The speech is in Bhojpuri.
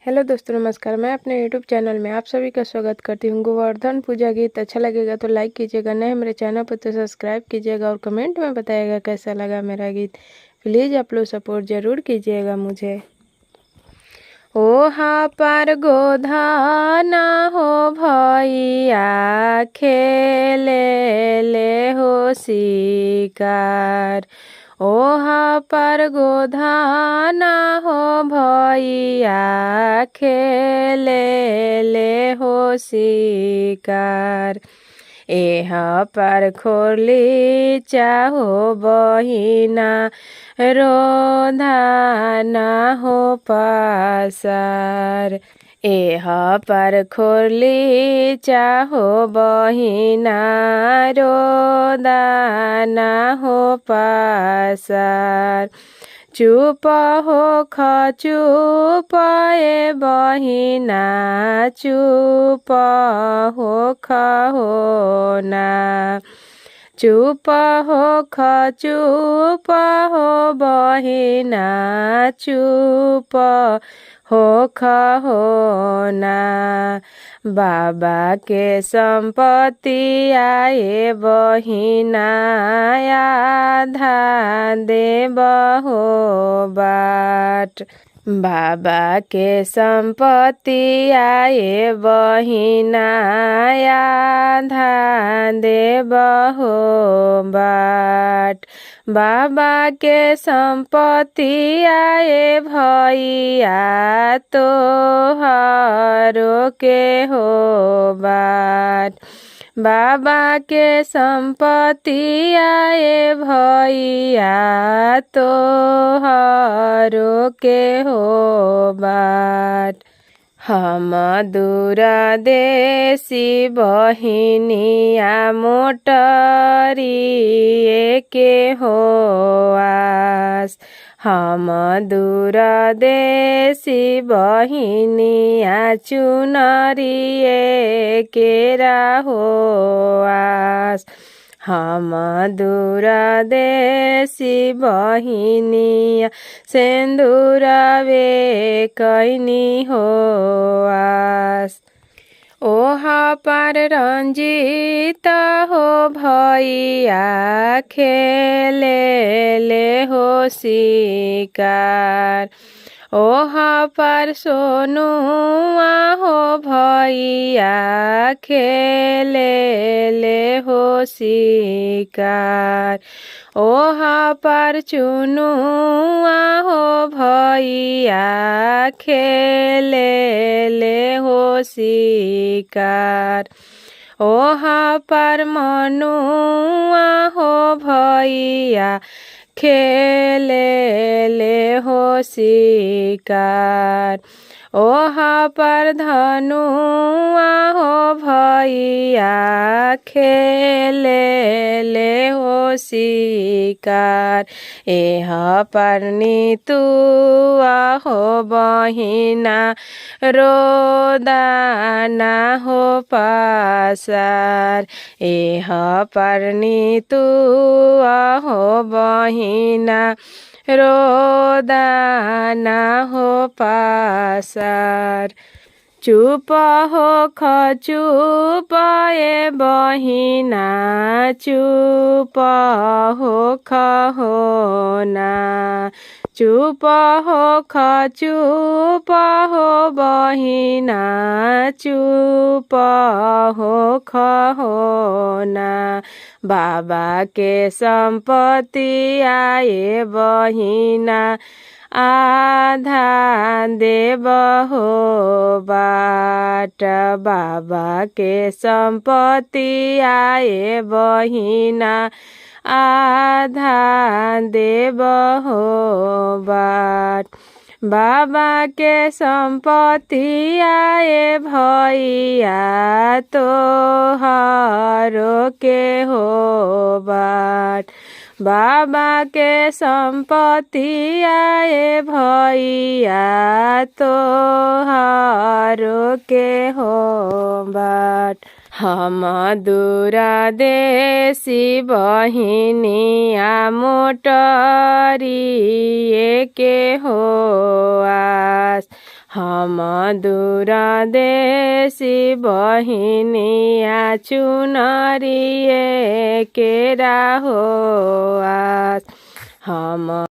हेलो दोस्तों, नमस्कार। मैं अपने यूट्यूब चैनल में आप सभी का स्वागत करती हूँ। गोवर्धन पूजा गीत अच्छा लगेगा तो लाइक कीजिएगा, नए मेरे चैनल पर तो सब्सक्राइब कीजिएगा और कमेंट में बताइएगा कैसा लगा मेरा गीत। प्लीज़ आप लोग सपोर्ट ज़रूर कीजिएगा मुझे। ओहा पर गोधाना हो भैया खेले ले हो शिकार। ओहा पर गोधाना हो भैया खेले ले हो शिकार। एह पर खोली चाहो बहिना रोधाना हो पासार। एह पर खोली चाहो बहिना रोदाना हो पासार। चुप हो चुप ए बहिना चुप हो ना। चुप हो चुप हो बहिना चुप हो ना। बाबा के संपत्ति आए बहिना आधा देव हो बाट। बाबा के संपत्ति आए बहिना आधा देव हो बाट। बाबा के संपत्ति आए भैया तो हरो के हो बाट। बाबा के संपत्ति आए भैया तो हरो के हो बाट। हम दूरदेशी बहिनिया मोटरी के हो आस। हम दूरदेशी बहिनिया चुनरी केरा हो आस। हम दूरदेशी बहिनिया सिंदूरवे कैनी हो आस। ओहा पर रंजीत हो भैया खेले ले हो शिकार। ओहा पर सोनुआ हो भैया खेले ले हो शिकार। ओहा पर चुनुआ हो भैया खेले ले हो शिकार। ओहा पर मनुआ हो भैया खेले ले हो शिकार। ओहा पर धनुआ हो भैया खेले ले हो शिकार। एह पर नीतुआ हो बहिना रोदाना हो पासार। एह पर नीतुआ हो बहिना रोदाना हो पासार। चुप हो चुप ए बहिना चुप हो ना। चुप हो चुप हो बहिना चुप हो ना। बाबा के संपत्ति आए बहिना आधा देव हो बाट। बाबा के संपत्ति आए बहिना आधा देव हो बाट। बाबा के संपत्ति आए भैया तो हरो के हो बाट। बाबा के संपत्ति आए भैया तो हरो के हो बाट। हम दूरदेशी बहिनिया मोटरी के हो आस। हम दूरदेशी बहिनिया चुनरिए केरा हो आस। हम